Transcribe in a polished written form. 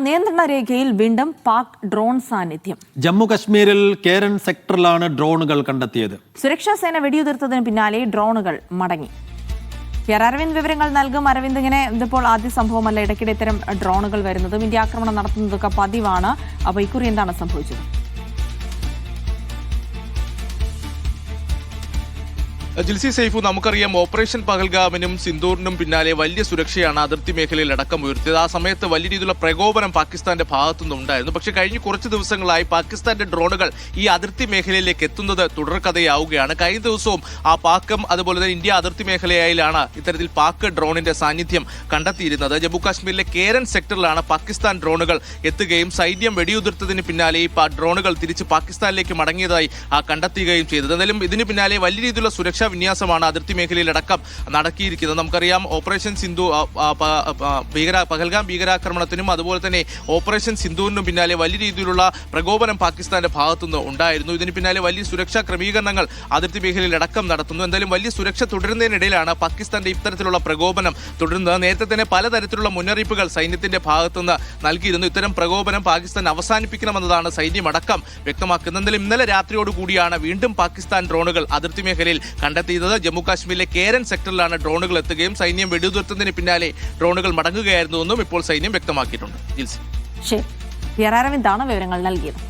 നിയന്ത്രണ രേഖയിൽ വീണ്ടും പാക് ഡ്രോൺ സാന്നിധ്യം. ജമ്മു കശ്മീരിൽ കേരൻ സെക്ടറിലാണ് ഡ്രോണുകൾ കണ്ടെത്തിയത്. സുരക്ഷാ സേന വെടിയുതിർത്തതിന് പിന്നാലെ ഡ്രോണുകൾ മടങ്ങി. അരവിന്ദ് വിവരങ്ങൾ നൽകും. അരവിന്ദ്, ഇതിപ്പോൾ ആദ്യ സംഭവമല്ല, ഇടയ്ക്കിടെ ഇത്തരം ഡ്രോണുകൾ വരുന്നതും ഇന്ത്യ ആക്രമണം നടത്തുന്നതൊക്കെ പതിവാണ്. അപ്പോൾ ഇക്കുറി എന്താണ് സംഭവിച്ചത്? ജിൽസി സൈഫു, നമുക്കറിയാം ഓപ്പറേഷൻ പഹൽഗാമിനും സിന്ദൂറിനും പിന്നാലെ വലിയ സുരക്ഷയാണ് അതിർത്തി മേഖലയിൽ അടക്കം ഉയർത്തിയത്. ആ സമയത്ത് വലിയ രീതിയിലുള്ള പ്രകോപനം പാകിസ്ഥാന്റെ ഭാഗത്തുനിന്ന് ഉണ്ടായിരുന്നു. പക്ഷേ കഴിഞ്ഞ കുറച്ച് ദിവസങ്ങളായി പാകിസ്ഥാന്റെ ഡ്രോണുകൾ ഈ അതിർത്തി മേഖലയിലേക്ക് എത്തുന്നത് തുടർക്കഥയാവുകയാണ്. കഴിഞ്ഞ ദിവസവും ആ പാക്കും അതുപോലെ തന്നെ ഇന്ത്യ അതിർത്തി മേഖലയിലാണ് ഇത്തരത്തിൽ പാക് ഡ്രോണിന്റെ സാന്നിധ്യം കണ്ടെത്തിയിരുന്നത്. ജമ്മു കാശ്മീരിലെ കേരൻ സെക്ടറിലാണ് പാകിസ്ഥാൻ ഡ്രോണുകൾ എത്തുകയും സൈന്യം വെടിയുതിർത്തതിന് പിന്നാലെ ഈ ഡ്രോണുകൾ തിരിച്ച് പാകിസ്ഥാനിലേക്ക് മടങ്ങിയതായി കണ്ടെത്തുകയും ചെയ്തത്. എന്നാലും ഇതിന് പിന്നാലെ വലിയ രീതിയിലുള്ള സുരക്ഷാ വിന്യാസമാണ് അതിർത്തി മേഖലയിലടക്കം നടക്കിയിരിക്കുന്നത്. നമുക്കറിയാം ഓപ്പറേഷൻ സിന്ധു പഹൽഗാം ഭീകരാക്രമണത്തിനും അതുപോലെ തന്നെ ഓപ്പറേഷൻ സിന്ധുവിനും പിന്നാലെ വലിയ രീതിയിലുള്ള പ്രകോപനം പാകിസ്ഥാന്റെ ഭാഗത്തുനിന്ന് ഉണ്ടായിരുന്നു. ഇതിന് പിന്നാലെ വലിയ സുരക്ഷാ ക്രമീകരണങ്ങൾ അതിർത്തി മേഖലയിലടക്കം നടത്തുന്നു. എന്തായാലും വലിയ സുരക്ഷ തുടരുന്നതിനിടയിലാണ് പാകിസ്ഥാന്റെ ഇത്തരത്തിലുള്ള പ്രകോപനം തുടരുന്നത്. നേരത്തെ തന്നെ പലതരത്തിലുള്ള മുന്നറിയിപ്പുകൾ സൈന്യത്തിന്റെ ഭാഗത്തുനിന്ന് നൽകിയിരുന്നു. ഇത്തരം പ്രകോപനം പാകിസ്ഥാൻ അവസാനിപ്പിക്കണമെന്നതാണ് സൈന്യമടക്കം വ്യക്തമാക്കുന്നത്. എന്തായാലും ഇന്നലെ രാത്രിയോടുകൂടിയാണ് വീണ്ടും പാകിസ്ഥാൻ ഡ്രോണുകൾ അതിർത്തി മേഖലയിൽ കണ്ടെത്തിയത്. ജമ്മു കാശ്മീരിലെ കേരൻ സെക്ടറിലാണ് ഡ്രോണുകൾ എത്തുകയും സൈന്യം വെടിയുതിർത്തതിന് പിന്നാലെ ഡ്രോണുകൾ മടങ്ങുകയായിരുന്നുവെന്നും ഇപ്പോൾ സൈന്യം വ്യക്തമാക്കിയിട്ടുണ്ട്. ശരി, അരവിന്ദാണ് വിവരങ്ങൾ നൽകിയത്.